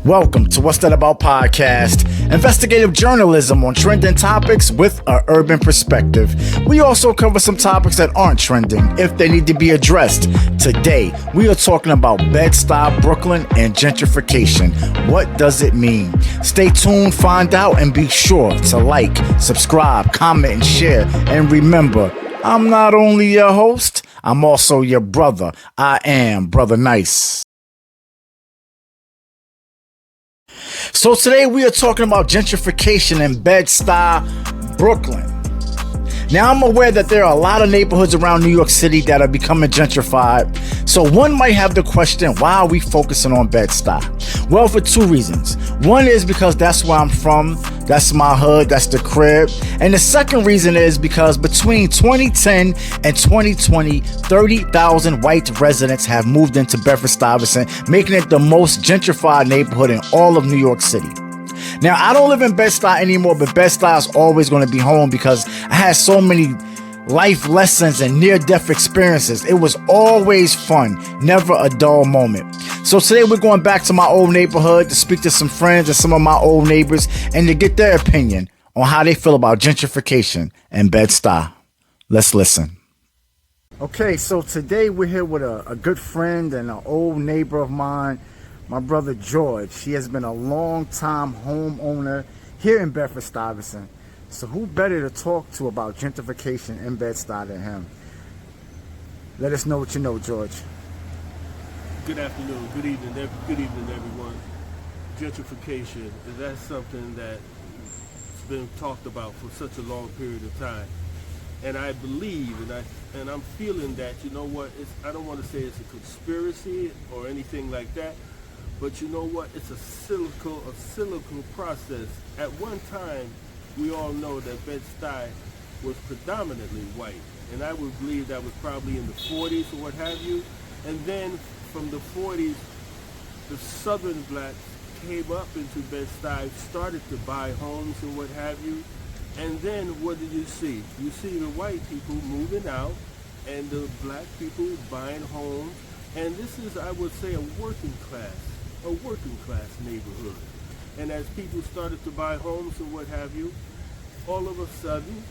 Welcome to What's That About podcast, investigative journalism on trending topics with an urban perspective. We also cover some topics that aren't trending if they need to be addressed. Today, we are talking about Bed Stuy Brooklyn and gentrification. What does it mean? Stay tuned, find out, and be sure to like, subscribe, comment, and share. And remember, I'm not only your host, I'm also your brother. I am Brother Nice. So today we are talking about gentrification in Bed Stuy Brooklyn. Now I'm aware that there are a lot of neighborhoods around New York City that are becoming gentrified. So one might have the question, why are we focusing on Bed Stuy? Well, for two reasons. One is because that's where I'm from. That's my hood. That's the crib. And the second reason is because between 2010 and 2020, 30,000 white residents have moved into Bedford Stuyvesant, making it the most gentrified neighborhood in all of New York City. Now, I don't live in Bed Stuy anymore, but Bed Stuy is always going to be home because I had so many life lessons and near-death experiences. It was always fun, never a dull moment. So today we're going back to my old neighborhood to speak to some friends and some of my old neighbors and to get their opinion on how they feel about gentrification in Bed Stuy. Let's listen. Okay, so today we're here with a good friend and an old neighbor of mine, my brother George. He has been a long-time homeowner here in Bedford Stuyvesant. So who better to talk to about gentrification in Bed Stuy than him? Let us know what you know, George. Good afternoon, good evening, everyone. Gentrification, that's something that's been talked about for such a long period of time. And I believe, and I'm feeling that, you know what, I don't want to say it's a conspiracy or anything like that, but you know what, it's a cyclical process. At one time, we all know that Bed Stuy was predominantly white, and I would believe that was probably in the 40s or what have you. And then from the 40s, the southern blacks came up into Bed Stuy, started to buy homes and what have you. And then what did you see? You see the white people moving out and the black people buying homes. And this is, I would say, a working class neighborhood. And as people started to buy homes and what have you, all of a sudden,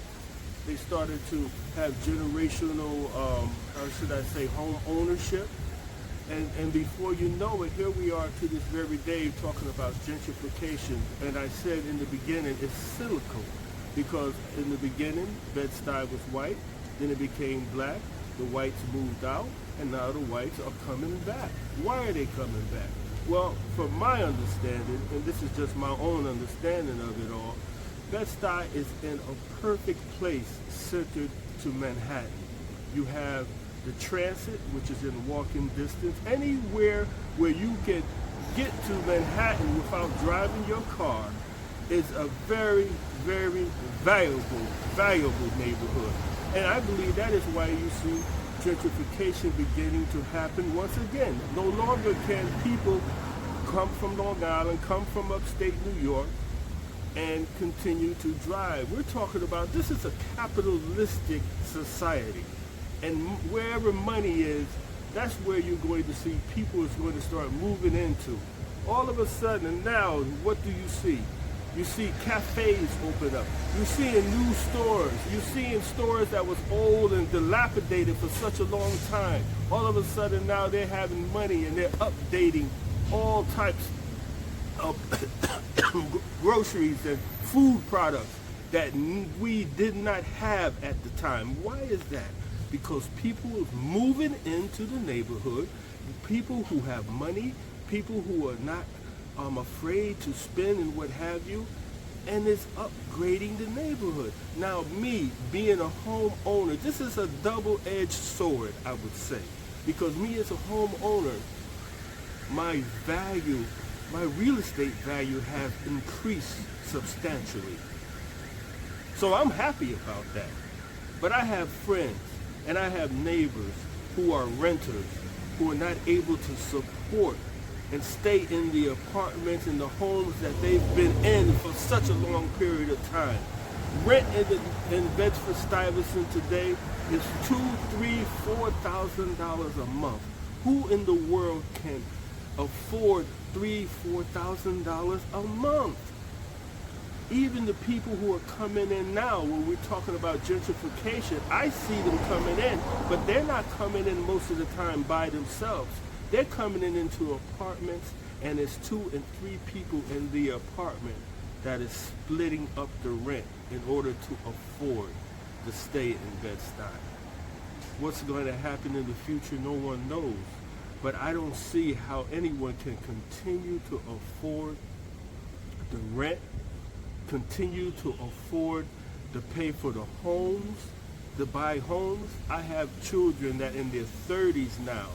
they started to have generational, home ownership. And before you know it, here we are to this very day talking about gentrification. And I said in the beginning, it's cyclical. Because in the beginning, Bed Stuy was white, then it became black, the whites moved out, and now the whites are coming back. Why are they coming back? Well, from my understanding, and this is just my own understanding of it all, Bed Stuy is in a perfect place centered to Manhattan. You have the transit, which is in walking distance. Anywhere where you can get to Manhattan without driving your car is a very, very valuable neighborhood. And I believe that is why you see gentrification beginning to happen once again. No longer can people come from Long Island, come from upstate New York, and continue to drive. We're talking about, this is a capitalistic society. And wherever money is, that's where you're going to see people is going to start moving into. All of a sudden, and now, what do you see? You see cafes open up. You're seeing new stores. You're seeing stores that was old and dilapidated for such a long time. All of a sudden now they're having money and they're updating all types of groceries and food products that we did not have at the time. Why is that? Because people are moving into the neighborhood, people who have money, people who are not afraid to spend and what have you, and it's upgrading the neighborhood. Now, me being a homeowner, this is a double-edged sword, I would say, because me as a homeowner, my real estate value has increased substantially. So I'm happy about that. But I have friends and I have neighbors who are renters, who are not able to support and stay in the apartments and the homes that they've been in for such a long period of time. Rent in Bedford Stuyvesant today is $2,000, $3,000, $4,000 a month. Who in the world can afford $3,000-$4,000 a month. Even the people who are coming in now, when we're talking about gentrification, I see them coming in, but they're not coming in most of the time by themselves. They're coming into apartments, and it's 2 and 3 people in the apartment that is splitting up the rent in order to afford to stay in Bed Stuy. What's going to happen in the future, no one knows. But I don't see how anyone can continue to afford the rent, continue to afford to pay for the homes, to buy homes. I have children that in their 30s now,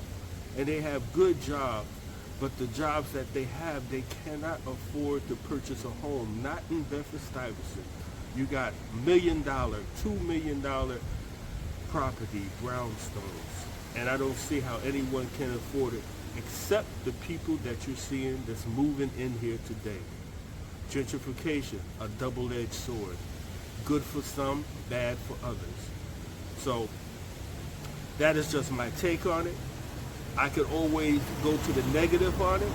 and they have good jobs, but the jobs that they have, they cannot afford to purchase a home, not in Bedford Stuyvesant. You got $1 million, $2 million property, brownstones, and I don't see how anyone can afford it except the people that you're seeing that's moving in here today. Gentrification, a double-edged sword. Good for some, bad for others. So that is just my take on it. I could always go to the negative on it,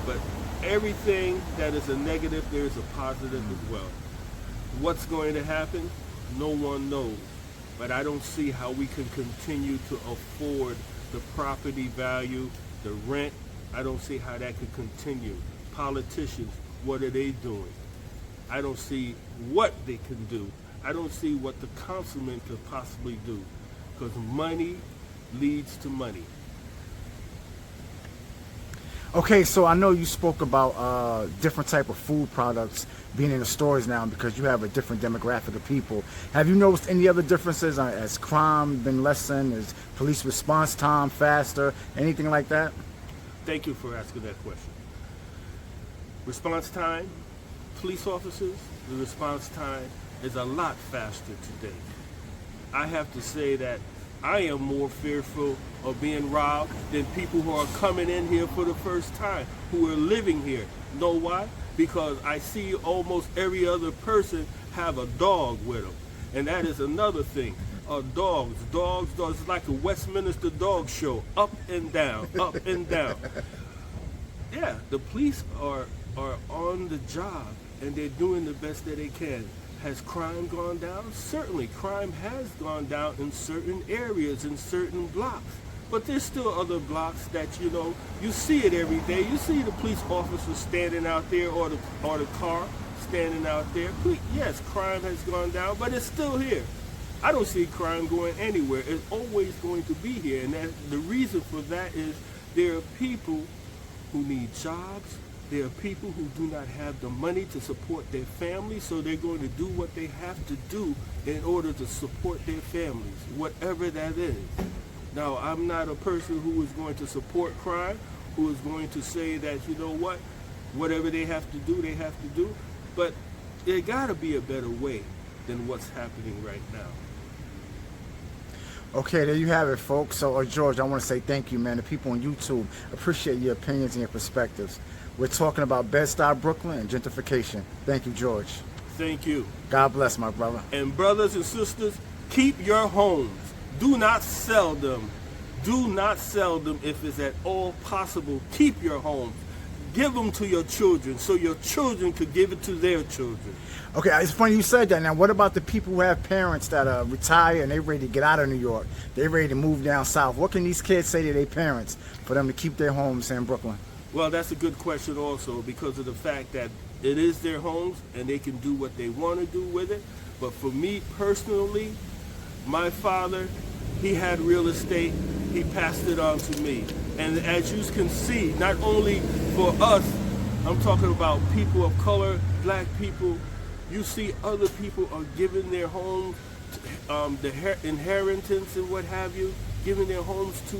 but everything that is a negative, there is a positive as well. What's going to happen? No one knows. But I don't see how we can continue to afford the property value, the rent. I don't see how that could continue. Politicians, what are they doing? I don't see what they can do. I don't see what the councilman could possibly do, because money leads to money. Okay, so I know you spoke about different type of food products being in the stores now because you have a different demographic of people. Have you noticed any other differences? Has crime been lessened? Is police response time faster? Anything like that? Thank you for asking that question. Response time, police officers, the response time is a lot faster today. I have to say that I am more fearful of being robbed than people who are coming in here for the first time, who are living here. Know why? Because I see almost every other person have a dog with them. And that is another thing. Dogs, it's like a Westminster dog show, up and down, up and down. Yeah, the police are on the job, and they're doing the best that they can. Has crime gone down? Certainly, crime has gone down in certain areas, in certain blocks. But there's still other blocks that, you see it every day. You see the police officer standing out there, or the car standing out there. Yes, crime has gone down, but it's still here. I don't see crime going anywhere. It's always going to be here. And the reason for that is there are people who need jobs. There are people who do not have the money to support their families, so they're going to do what they have to do in order to support their families, whatever that is. Now, I'm not a person who is going to support crime, who is going to say that, whatever they have to do, they have to do. But there got to be a better way than what's happening right now. Okay, there you have it, folks. So, George, I want to say thank you, man. The people on YouTube appreciate your opinions and your perspectives. We're talking about Bed Stuy Brooklyn and gentrification. Thank you, George. Thank you. God bless, my brother. And brothers and sisters, keep your homes. Do not sell them. Do not sell them if it's at all possible. Keep your homes. Give them to your children so your children could give it to their children. Okay, it's funny you said that. Now, what about the people who have parents that are retired and they're ready to get out of New York? They're ready to move down south. What can these kids say to their parents for them to keep their homes in Brooklyn? Well, that's a good question also, because of the fact that it is their homes and they can do what they want to do with it. But for me personally, my father, he had real estate. He passed it on to me. And as you can see, not only for us, I'm talking about people of color, black people, you see other people are giving their homes, the inheritance and what have you, giving their homes to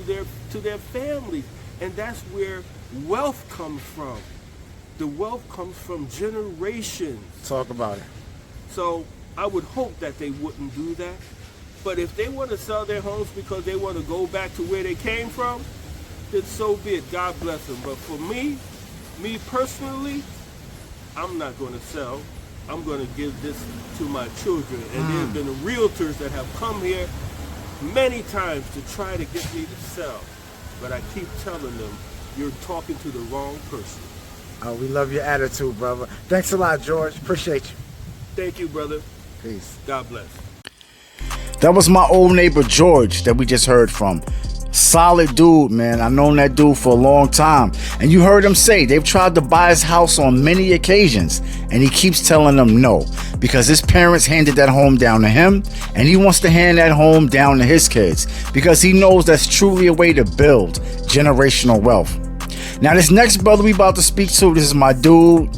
their families. And that's where wealth comes from. The wealth comes from generations. Talk about it. So I would hope that they wouldn't do that. But if they want to sell their homes because they want to go back to where they came from, then so be it. God bless them. But for me personally, I'm not going to sell. I'm going to give this to my children. And there have been realtors that have come here many times to try to get me to sell. But I keep telling them, you're talking to the wrong person. Oh, we love your attitude, brother. Thanks a lot, George. Appreciate you. Thank you, brother. Peace. God bless. That was my old neighbor George that we just heard from. Solid dude, man. I've known that dude for a long time. And you heard him say they've tried to buy his house on many occasions, and he keeps telling them no, because his parents handed that home down to him, and he wants to hand that home down to his kids, because he knows that's truly a way to build generational wealth. Now, this next brother we about to speak to, this is my dude.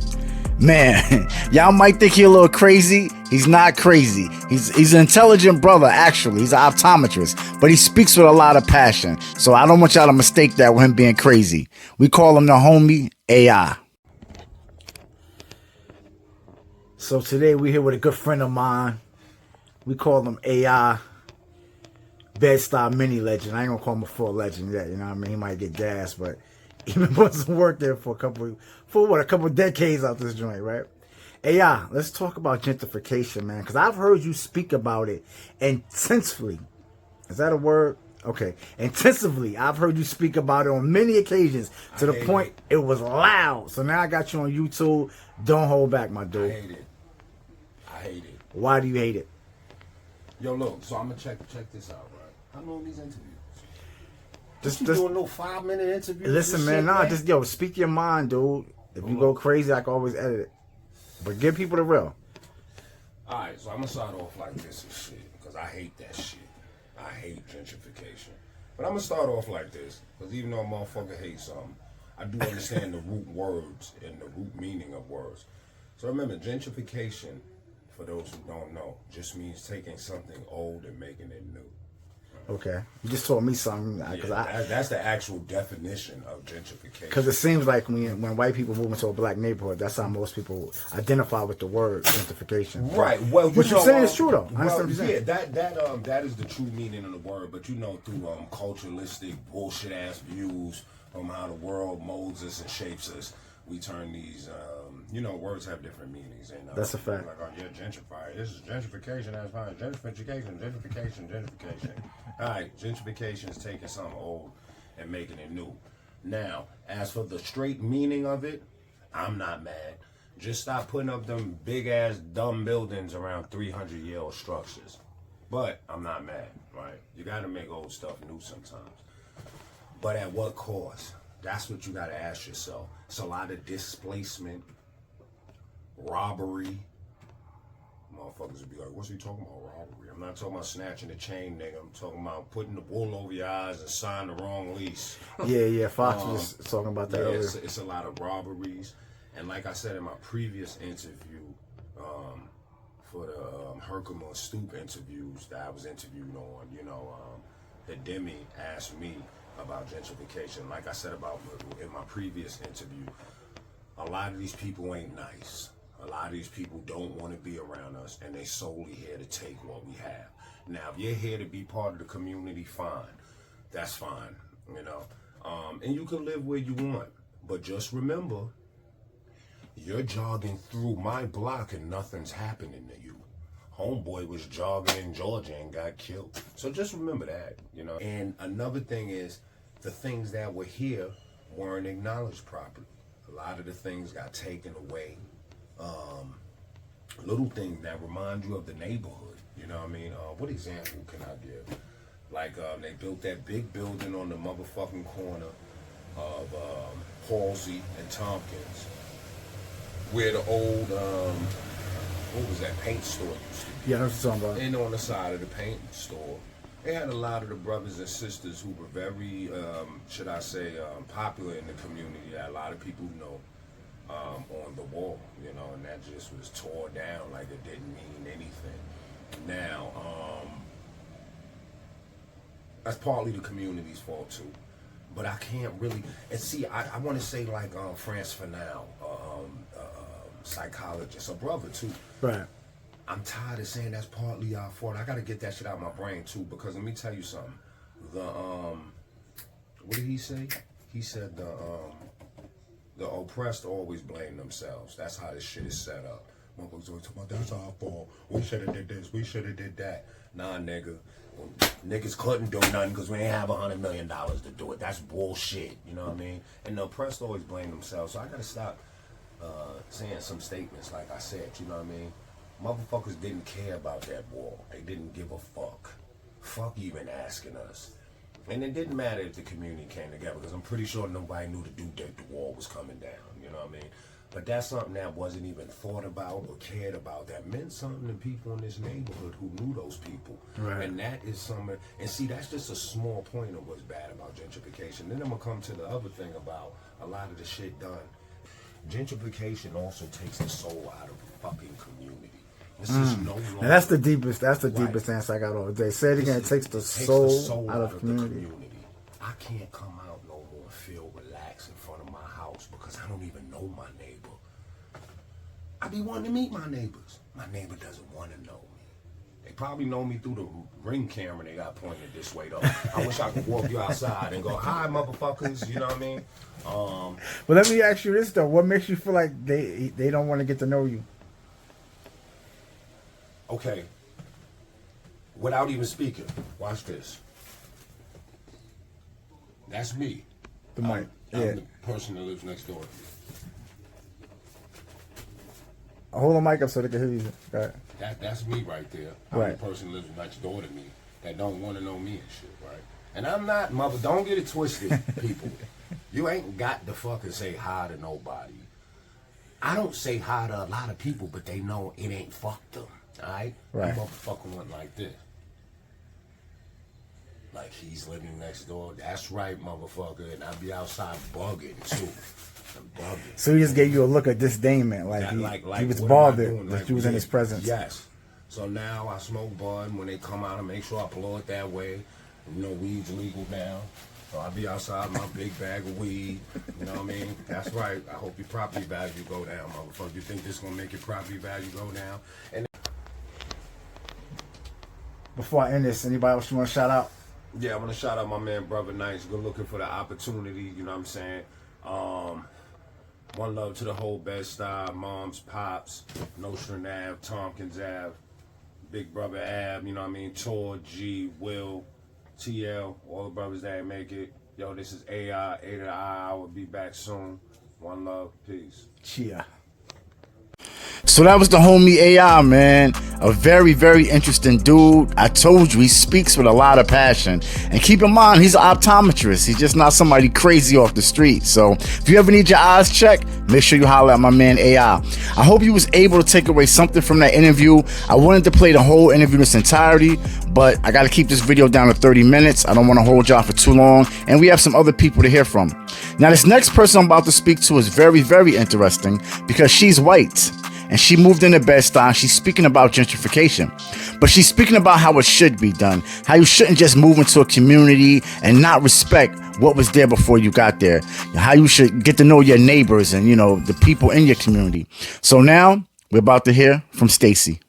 Man, y'all might think he's a little crazy. He's not crazy. He's an intelligent brother, actually. He's an optometrist, but he speaks with a lot of passion. So I don't want y'all to mistake that with him being crazy. We call him the homie AI. So today we're here with a good friend of mine. We call him AI. Bed Stuy mini legend. I ain't gonna call him a full legend yet, you know what I mean? He might get gassed, but he been putting some work there for a couple decades out this joint, right? Hey, let's talk about gentrification, man, because I've heard you speak about it intensively. Is that a word? Okay. Intensively. I've heard you speak about it on many occasions to the point it was loud. So now I got you on YouTube. Don't hold back, my dude. I hate it. Why do you hate it? Yo, look, so I'm going to check this out, right? How long these interviews? Just doing no 5-minute interviews? Listen, man, just speak your mind, dude. If you go crazy, I can always edit it. But give people the real. Alright, so I'm going to start off like this and shit, because I hate that shit. I hate gentrification. But I'm going to start off like this, because even though a motherfucker hates something, I do understand the root words and the root meaning of words. So remember, gentrification, for those who don't know, just means taking something old and making it new. Okay, you just told me something. That's the actual definition of gentrification. Because it seems like when white people move into a black neighborhood, that's how most people identify with the word gentrification. Right. Well, what you're saying is true, though. I understand what you're saying. Yeah, that is the true meaning of the word. But you know, through culturalistic bullshit ass views on how the world molds us and shapes us, we turn these. Words have different meanings. And, that's a fact. Like, gentrified. This is gentrification. That's fine. Gentrification. All right, gentrification is taking something old and making it new. Now, as for the straight meaning of it, I'm not mad. Just stop putting up them big ass dumb buildings around 300-year-old structures. But I'm not mad, right? You got to make old stuff new sometimes. But at what cost? That's what you got to ask yourself. It's a lot of displacement, robbery. Motherfuckers would be like, what's he talking about, robbery? I'm not talking about snatching the chain, nigga. I'm talking about putting the wool over your eyes and signing the wrong lease. Yeah, Fox was talking about that earlier. It's a lot of robberies. And like I said in my previous interview, for the Herkimer Stoop interviews that I was interviewed on, the Demi asked me about gentrification. Like I said about in my previous interview, a lot of these people ain't nice. A lot of these people don't want to be around us, and they solely here to take what we have. Now, if you're here to be part of the community, fine. That's fine, and you can live where you want. But just remember, you're jogging through my block and nothing's happening to you. Homeboy was jogging in Georgia and got killed. So just remember that, And another thing is, the things that were here weren't acknowledged properly. A lot of the things got taken away. Little things that remind you of the neighborhood. You know what I mean? What example can I give? Like, they built that big building on the motherfucking corner of Halsey and Tompkins, where the old, what was that, paint store used to be. Yeah, that's what I'm talking about. And on the side of the paint store, they had a lot of the brothers and sisters who were very, popular in the community that a lot of people know. On the wall, and that just was tore down like it didn't mean anything. Now, that's partly the community's fault too, but I can't really, and see, I want to say like Frantz Fanon, psychologist, a brother too. Right. I'm tired of saying that's partly our fault. I got to get that shit out of my brain too, because let me tell you something. What did he say? He said the oppressed always blame themselves. That's how this shit is set up. Motherfuckers always talking about that's our fault. We should have did this. We should have did that. Nah, nigga. Niggas couldn't do nothing because we ain't have $100 million to do it. That's bullshit. You know what I mean? And the oppressed always blame themselves. So I gotta stop saying some statements like I said. You know what I mean? Motherfuckers didn't care about that war. They didn't give a fuck. Fuck even asking us. And it didn't matter if the community came together because I'm pretty sure nobody knew the war was coming down. You know what I mean? But that's something that wasn't even thought about or cared about. That meant something to people in this neighborhood who knew those people. Right. And that is something. And see, that's just a small point of what's bad about gentrification. Then I'm going to come to the other thing about a lot of the shit done. Gentrification also takes the soul out of the fucking community. This is no longer. And that's the deepest answer I got all day. Say it again. It takes the soul out of the community. I can't come out no more and feel relaxed in front of my house because I don't even know my neighbor. I be wanting to meet my neighbors. My neighbor doesn't want to know me. They probably know me through the ring camera they got pointed this way though. I wish I could walk you outside and go, hi motherfuckers, you know what I mean? But let me ask you this though. What makes you feel like they don't want to get to know you? Okay. Without even speaking, watch this. That's me. The mic. I'm Yeah. the person that lives next door to me. Hold the mic up so they can hear you. Go ahead. That's me right there. I'm Right. the person that lives next door to me that don't want to know me and shit, right? And I'm not, mother, don't get it twisted, people. You ain't got to fucking say hi to nobody. I don't say hi to a lot of people, but they know it ain't fuck them, alright? Right. Motherfucker went like this. Like he's living next door. That's right, motherfucker. And I be outside bugging, too. Bugging. So he just gave you a look of disdainment, like he was bothered that you was in his presence. Yes. So now I smoke bud. When they come out, I make sure I blow it that way. You know, weed's legal now. So I be outside with my big bag of weed. You know what I mean? That's right. I hope your property value go down, motherfucker. You think this gonna make your property value go down? And Before I end this, anybody else you want to shout out? yeah, I want to shout out my man, Brother Nice. Good looking for the opportunity. You know what I'm saying? One love to the whole Bed Stuy, Moms, Pops, Nostrand Ave, Tompkins Ave, Big Brother Ave, you know what I mean? Tor, G, Will, TL, all the brothers that make it. Yo, this is AI, A to the I. I will be back soon. One love, peace. Chia. So that was the homie AI, man. A very, very interesting dude. I told you, he speaks with a lot of passion. And keep in mind, he's an optometrist. He's just not somebody crazy off the street. So if you ever need your eyes checked, make sure you holler at my man AI. I hope you was able to take away something from that interview. I wanted to play the whole interview in its entirety, but I got to keep this video down to 30 minutes. I don't want to hold y'all for too long. And we have some other people to hear from. Now, this next person I'm about to speak to is very, very interesting because she's white. And she moved into Bed Stuy. She's speaking about gentrification, but she's speaking about how it should be done, how you shouldn't just move into a community and not respect what was there before you got there, how you should get to know your neighbors and, you know, the people in your community. So now we're about to hear from Stacy.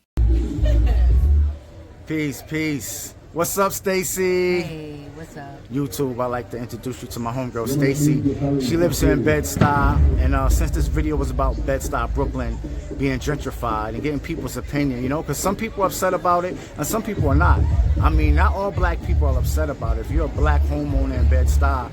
Peace. What's up, Stacy? Hey, what's up? YouTube, I'd like to introduce you to my homegirl, Stacy. She lives here in Bed Stuy, and since this video was about Bed Stuy Brooklyn being gentrified and getting people's opinion, you know, because some people are upset about it and some people are not. I mean, not all black people are upset about it. If you're a black homeowner in Bed Stuy,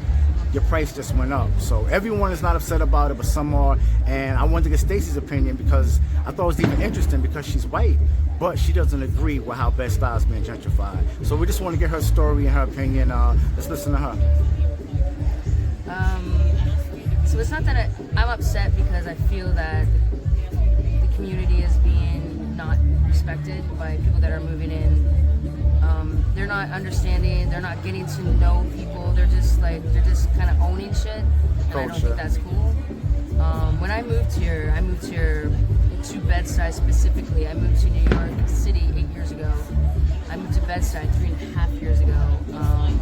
your price just went up. So everyone is not upset about it, but some are. And I wanted to get Stacy's opinion because I thought it was even interesting because she's white, but she doesn't agree with how Bed Stuy is being gentrified. So we just want to get her story and her opinion. Let's listen to her. So it's not that I'm upset because I feel that the community is being not respected by people that are moving in. They're not understanding, they're not getting to know people, they're just kind of owning shit, and I don't think that's cool. When I moved here to Bed Stuy specifically. I moved to New York City 8 years ago. I moved to Bed Stuy 3.5 years ago.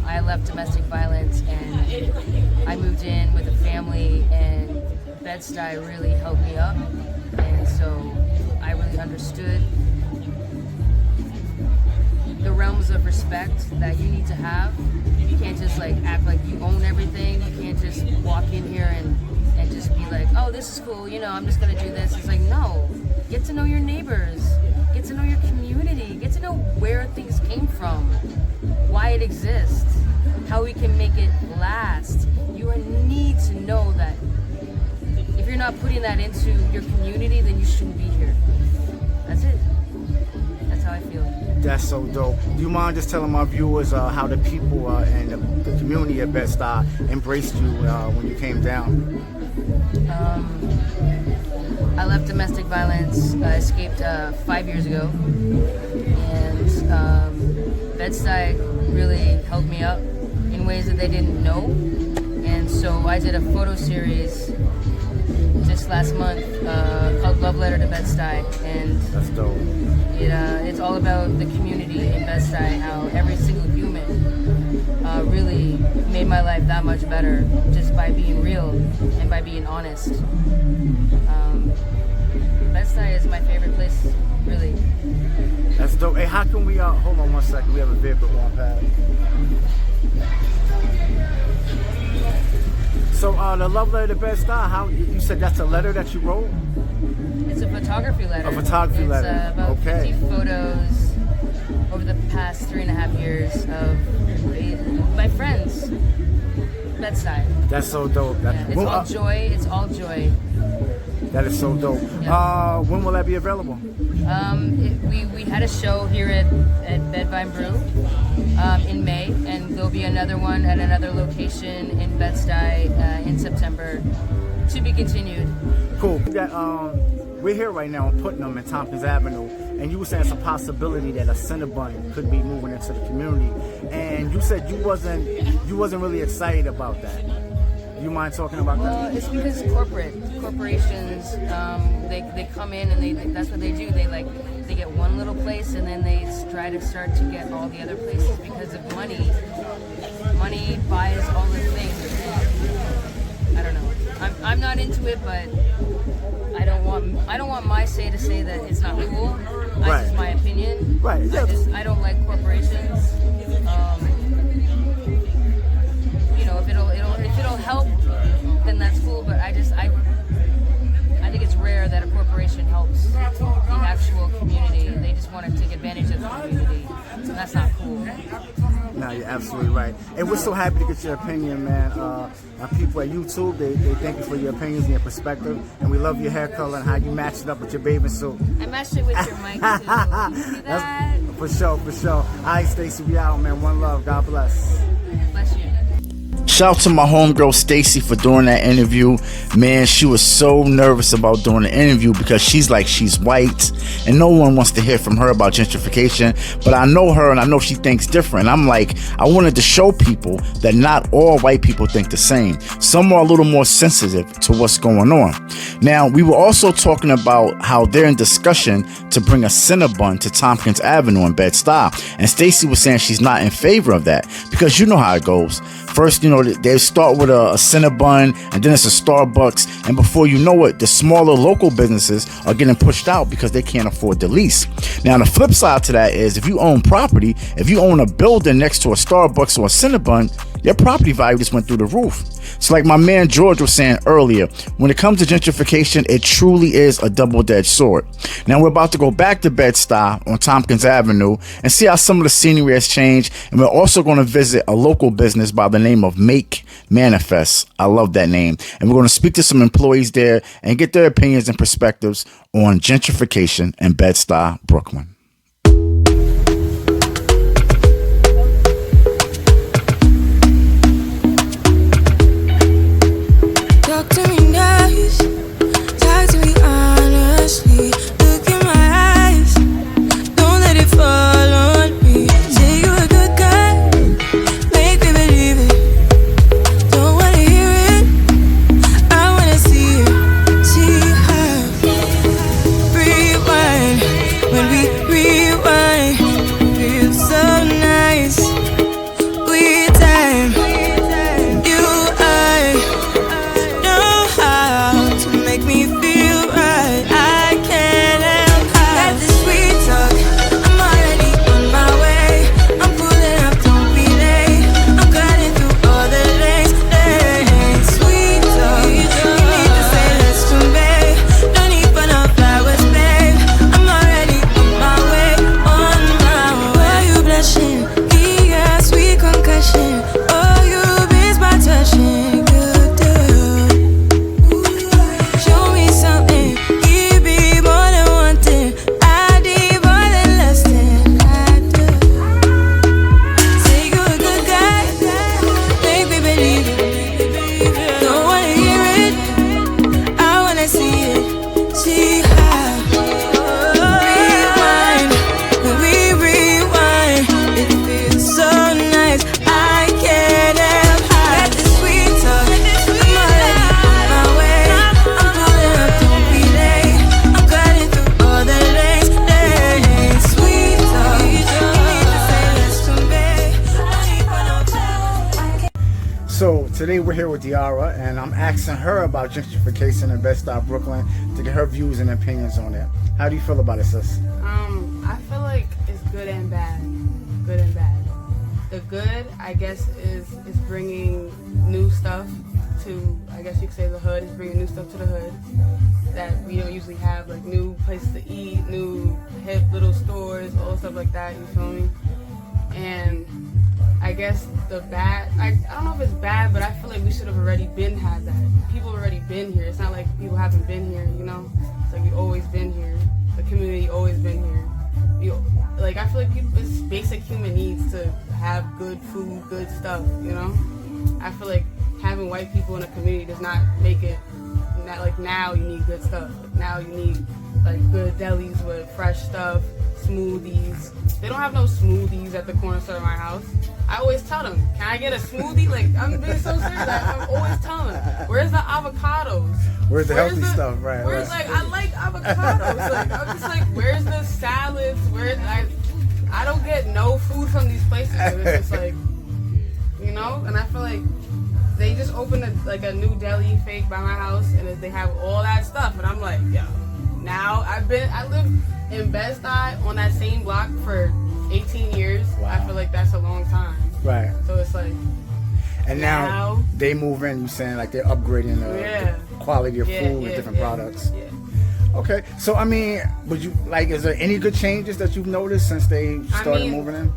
I left domestic violence and I moved in with a family, and Bed Stuy really helped me up, and so I really understood the realms of respect that you need to have. You can't just like act like you own everything. You can't just walk in here and just be like, oh, this is cool, you know, I'm just gonna do this. It's like, no, Get to know your neighbors. Get to know your community. Get to know where things came from, why it exists, how we can make it last. You need to know that if you're not putting that into your community, then you shouldn't be here. That's it. That's how I feel. That's so dope. Do you mind just telling my viewers how the people and the community of Bed Stuy embraced you when you came down? I left domestic violence. I escaped 5 years ago, and Bed Stuy really helped me up in ways that they didn't know. And so I did a photo series just last month called Love Letter to Bed Stuy, and That's dope. it's all about the community in Bed Stuy, how every single human really made my life that much better just by being real and by being honest. Bed Stuy is my favorite place, really. That's dope. Hey, how can we, hold on 1 second, we have a vehicle going past. So the Love Letter to Bed Stuy, how, you said that's a letter that you wrote? It's a photography letter. A photography letter. It's about Okay. 50 photos over the past 3.5 years of my friends. Bed Stuy. That's so dope. Yeah, it's all joy. It's all joy. That is so dope. Yeah. When will that be available? We had a show here at Bed Brew in May, and there'll be another one at another location in Bed Stuy in September, to be continued. Cool. We're here right now on Putnam and Tompkins Avenue, and you were saying it's a possibility that a Cinnabon could be moving into the community, and you said you wasn't really excited about that. You mind talking about that? Well, it's because corporations, they come in and that's what they do. They get one little place and then they try to start to get all the other places because of money. Money buys all the things. And I don't know. I'm not into it, but I don't want my say to say that it's not cool. Right. That's just my opinion. Right. Yeah. I don't like corporations. If it'll help, then that's cool. But I think it's rare that a corporation helps the actual community. They just want to take advantage of the community, and that's not cool. No, you're absolutely right. And we're so happy to get your opinion, man. People at YouTube, they thank you for your opinions and your perspective, and we love your hair color and how you matched it up with your bathing suit. I matched it with your mic too. You see that? For sure. All right, Stacey, we out, man. One love. God bless. Bless you. Shout out to my homegirl Stacy for doing that interview. Man, she was so nervous about doing the interview because she's white and no one wants to hear from her about gentrification. But I know her and I know she thinks different. I'm like, I wanted to show people that not all white people think the same. Some are a little more sensitive to what's going on. Now, we were also talking about how they're in discussion to bring a Cinnabon to Tompkins Avenue in Bed Stuy. And Stacy was saying she's not in favor of that because you know how it goes. First, they start with a Cinnabon, and then it's a Starbucks, and before you know it, the smaller local businesses are getting pushed out because they can't afford the lease. Now, the flip side to that is if you own property, if you own a building next to a Starbucks or a Cinnabon, your property value just went through the roof. So like my man George was saying earlier, when it comes to gentrification, it truly is a double-edged sword. Now we're about to go back to Bed Stuy on Tompkins Avenue and see how some of the scenery has changed, and we're also going to visit a local business by the name of Make Manifest. I love that name. And we're going to speak to some employees there and get their opinions and perspectives on gentrification in Bed Stuy, Brooklyn. When we So today we're here with Diara, and I'm asking her about gentrification in Bed Stuy Brooklyn to get her views and opinions on it. How do you feel about it, sis? I feel like it's good and bad. Good and bad. The good, I guess, is bringing new stuff to, I guess you could say, the hood. Is bringing new stuff to the hood that we don't usually have, like new places to eat, new hip little stores, all stuff like that. You feel me? And I guess the bad, I don't know if it's bad, but I feel like we should have already had that. People have already been here. It's not like people haven't been here, you know? It's like we've always been here. The community always been here. Like, I feel like it's basic human needs to have good food, good stuff, you know? I feel like having white people in a community does not make it, not like now you need good stuff. Like, now you need like good delis with fresh stuff, smoothies. They don't have no smoothies at the corner store of my house. I always tell them, can I get a smoothie? Like, I'm being so serious. I'm always telling them, where's the avocados? Where's the healthy stuff? Right. Where's like, I like avocados. Like, I'm just like, where's the salads? I don't get no food from these places. And it's just like, you know? And I feel like they just opened a new deli fake by my house, and they have all that stuff. And I'm like, yo, now I live in Bed Stuy on that same block for 18 years. Wow. I feel like that's a long time. Right. So it's like, and now they move in, you saying like they're upgrading the quality of food and different products. Yeah. Okay. So, I mean, would you, like, is there any good changes that you've noticed since they started moving in?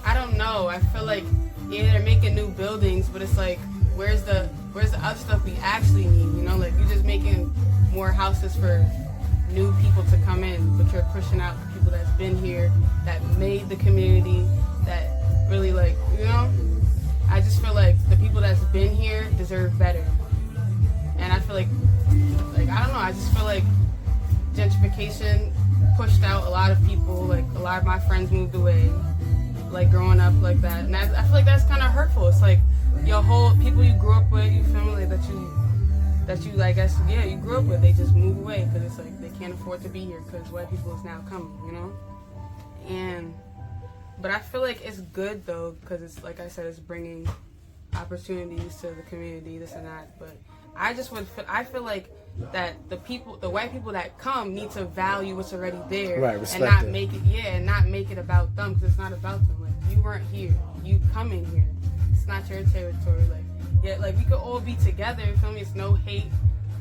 I don't know. I feel like, they're making new buildings, but it's like, where's the other stuff we actually need? You know, like, you're just making more houses for new people to come in, but you're pushing out the people that's been here, that made the community, that really, like, you know? I just feel like the people that's been here deserve better. And I feel like, I don't know, I just feel like gentrification pushed out a lot of people. Like, a lot of my friends moved away, like, growing up like that. And I feel like that's kind of hurtful. It's like your whole people you grew up with, you feel me, like, that you I guess, you grew up with, they just move away because it's like they can't afford to be here because white people is now coming, you know? But I feel like it's good though, because it's, like I said, it's bringing opportunities to the community, this and that. But I feel like that the white people that come need to value what's already there, right, and not make it about them, because it's not about them. Like, you weren't here, you come in here. It's not your territory. Like we could all be together. You feel me? It's no hate.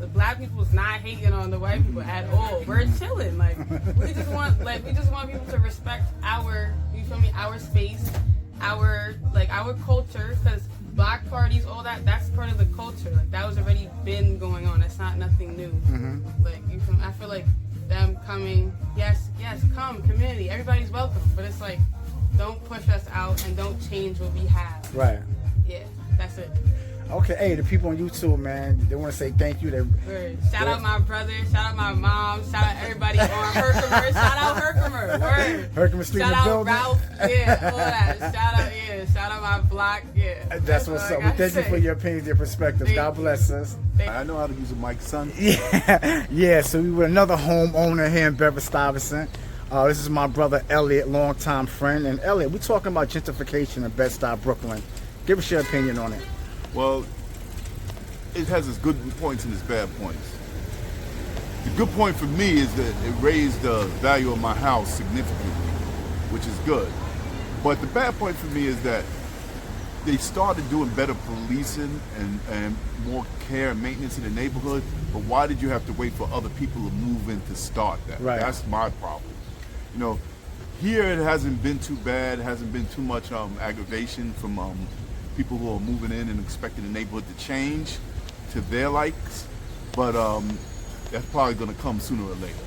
The black people is not hating on the white people at all. We're chilling. Like, we just want people to respect our, you feel me, our space, our culture, because block parties, all that's part of the culture. Like, that was already been going on. That's not nothing new. Mm-hmm. Like, you feel me? I feel like them coming, yes, come, community, everybody's welcome. But it's like, don't push us out and don't change what we have. Right. Yeah, that's it. Okay, hey, the people on YouTube, man, they want to say thank you. Shout out my brother, shout out my mom, shout out everybody on Herkimer, shout out Herkimer, word. Herkimer Street shout in the out building. Ralph, all that. Shout out my block, That's what's up. We thank you for your opinions, your perspectives. God bless us. I know how to use a mic, son. Yeah. So we were another homeowner here in Bedford Stuyvesant. This is my brother Elliot, longtime friend. And Elliot, we're talking about gentrification in Bed Stuy Brooklyn. Give us your opinion on it. Well, it has its good points and its bad points. The good point for me is that it raised the value of my house significantly, which is good. But the bad point for me is that they started doing better policing and more care and maintenance in the neighborhood, but why did you have to wait for other people to move in to start that? Right. That's my problem. You know, here it hasn't been too bad, it hasn't been too much aggravation from people who are moving in and expecting the neighborhood to change to their likes, but that's probably going to come sooner or later.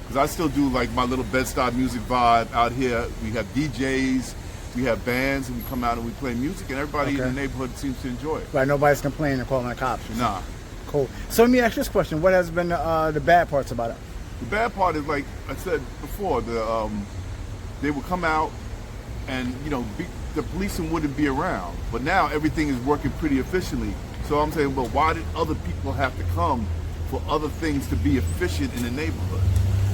Because I still do like my little Bed Stuy music vibe out here. We have DJs, we have bands, and we come out and we play music, and everybody in the neighborhood seems to enjoy it. Right, nobody's complaining or calling the cops. Nah. Cool. So let me ask you this question. What has been the bad parts about it? The bad part is, like I said before, they would come out and, you know, the policing wouldn't be around. But now everything is working pretty efficiently. So I'm saying, well, why did other people have to come for other things to be efficient in the neighborhood?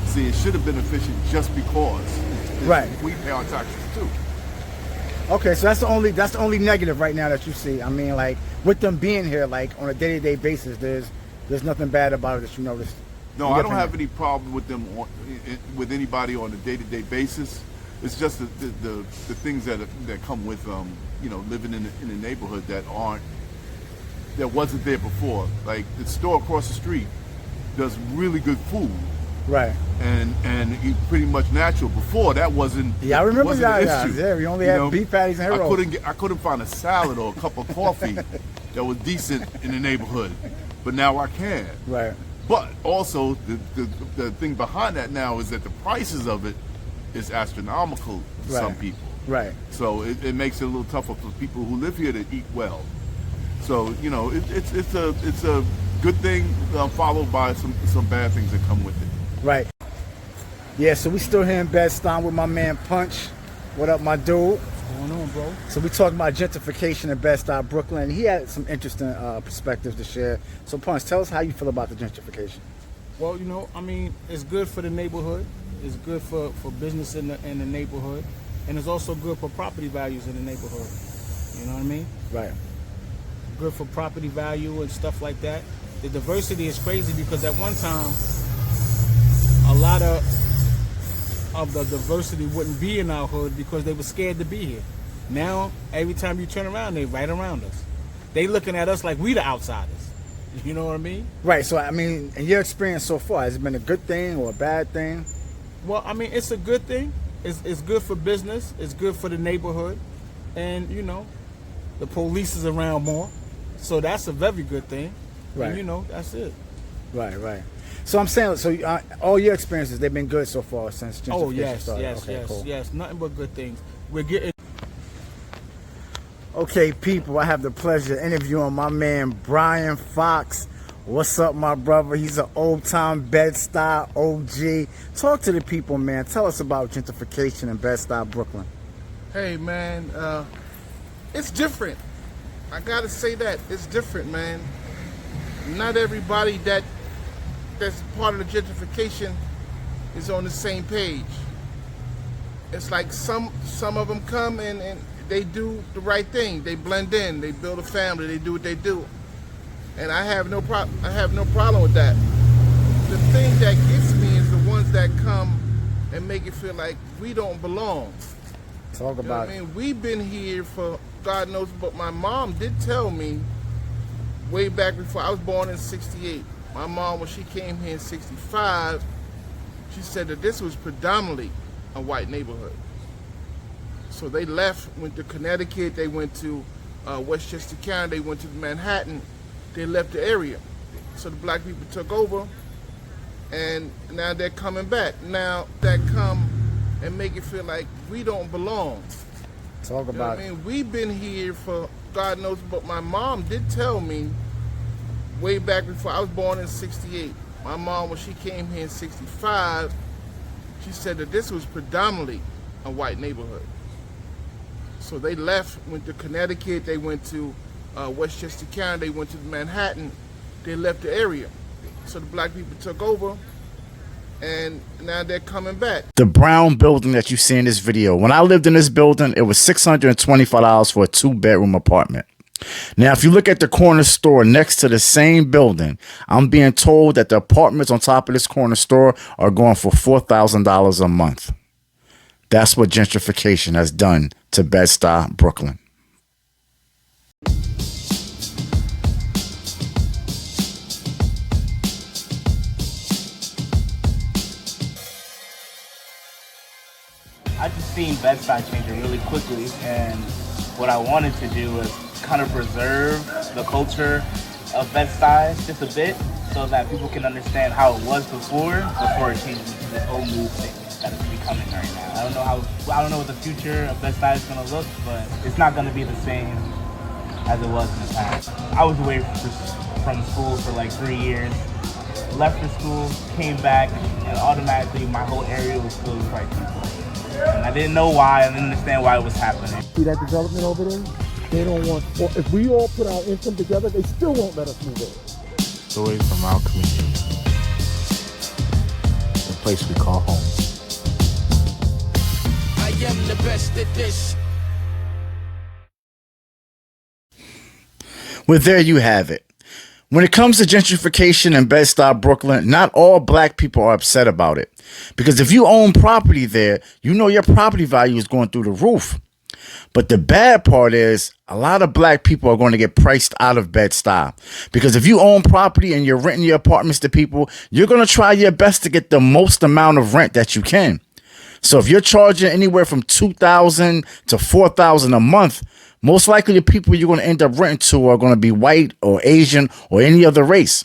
See, it should have been efficient just because. Right. We pay our taxes too. Okay, so that's the only negative right now that you see. I mean, like with them being here, like on a day-to-day basis, there's nothing bad about it that you noticed. No, I don't have any problem with them with anybody on a day-to-day basis. It's just the things that come with you know, living in the neighborhood that wasn't there before. Like the store across the street does really good food. Right. And it's pretty much natural. Before that wasn't. Yeah, I remember that. Yeah, we only had beef patties and heroes. I couldn't find a salad or a cup of coffee that was decent in the neighborhood, but now I can. Right. But also the thing behind that now is that the prices of it is astronomical for some people. Right. So it makes it a little tougher for people who live here to eat well. So you know, it's a good thing followed by some bad things that come with it. Right. Yeah, so we still here in Bed Stuy with my man Punch. What up, my dude? What's going on, bro? So we talking about gentrification in Bed Stuy Brooklyn. He had some interesting perspectives to share. So Punch, tell us how you feel about the gentrification. Well, you know, I mean, it's good for the neighborhood. It's good for business in the neighborhood. And it's also good for property values in the neighborhood. You know what I mean? Right. Good for property value and stuff like that. The diversity is crazy because at one time, a lot of the diversity wouldn't be in our hood because they were scared to be here. Now, every time you turn around, they're right around us. They looking at us like we the outsiders. You know what I mean? Right. So, I mean, in your experience so far, has it been a good thing or a bad thing? Well, I mean, it's a good thing. It's good for business. It's good for the neighborhood. And, you know, the police is around more. So that's a very good thing. Right. And, you know, that's it. Right, right. So I'm saying, so all your experiences, they've been good so far since gentrification Oh, yes, started. yes, Okay, yes, cool. yes. Nothing but good things. We're getting... Okay, people, I have the pleasure of interviewing my man Brian Fox. What's up, my brother? He's an old-time Bed Stuy OG. Talk to the people, man. Tell us about gentrification in Bed Stuy Brooklyn. Hey, man, it's different. I gotta say that. It's different, man. Not everybody that's part of the gentrification is on the same page. It's like some of them come and they do the right thing. They blend in. They build a family. They do what they do, and I have no problem with that. The thing that gets me is the ones that come and make it feel like we don't belong. Talk about it. I mean, we've been here for God knows, but my mom did tell me way back before I was born in '68. My mom, when she came here in '65, she said that this was predominantly a white neighborhood. So they left, went to Connecticut, they went to Westchester County, they went to Manhattan, they left the area. So the black people took over, and now they're coming back. Now that come and make it feel like we don't belong. Talk about I mean, we've been here for God knows, but my mom did tell me way back before I was born in '68. My mom, when she came here in '65, she said that this was predominantly a white neighborhood. So they left, went to Connecticut, they went to Westchester County, they went to Manhattan, they left the area. So the black people took over, and now they're coming back. the brown building that you see in this video. When I lived in this building, it was $625 for a 2-bedroom apartment. Now, if you look at the corner store next to the same building, I'm being told that the apartments on top of this corner store are going for $4,000 a month. That's what gentrification has done to Bed Stuy Brooklyn. I just seen Bed Stuy changing really quickly, and what I wanted to do was kind of preserve the culture of Bed Stuy just a bit, so that people can understand how it was before it changed into this whole new thing that it's becoming right now. I don't know what the future of Bed Stuy is gonna look, but it's not gonna be the same as it was in the past. I was away from school for like 3 years. Left the school, came back, and automatically my whole area was filled with white people. And I didn't know why, I didn't understand why it was happening. See that development over there? They don't want, if we all put our income together, they still won't let us move in. Stories from our community. The place we call home. I am the best at this. Well, there you have it. When it comes to gentrification in Bed Stuy Brooklyn, not all black people are upset about it. Because if you own property there, you know your property value is going through the roof. But the bad part is a lot of black people are going to get priced out of Bed Stuy. Because if you own property and you're renting your apartments to people, you're going to try your best to get the most amount of rent that you can. So if you're charging anywhere from $2,000 to $4,000 a month, most likely the people you're going to end up renting to are going to be white or Asian or any other race.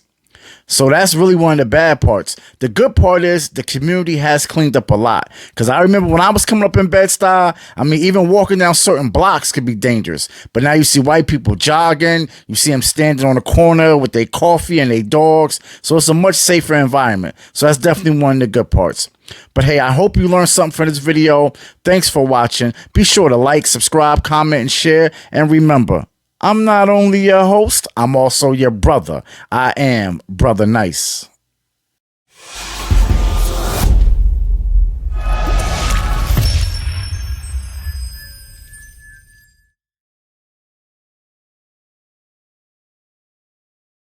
So that's really one of the bad parts. The good part is the community has cleaned up a lot. Because I remember when I was coming up in Bed Stuy, I mean, even walking down certain blocks could be dangerous. But now you see white people jogging. You see them standing on the corner with their coffee and their dogs. So it's a much safer environment. So that's definitely one of the good parts. But hey, I hope you learned something from this video. Thanks for watching. Be sure to like, subscribe, comment, and share. And remember, I'm not only your host, I'm also your brother. I am Brother Nice.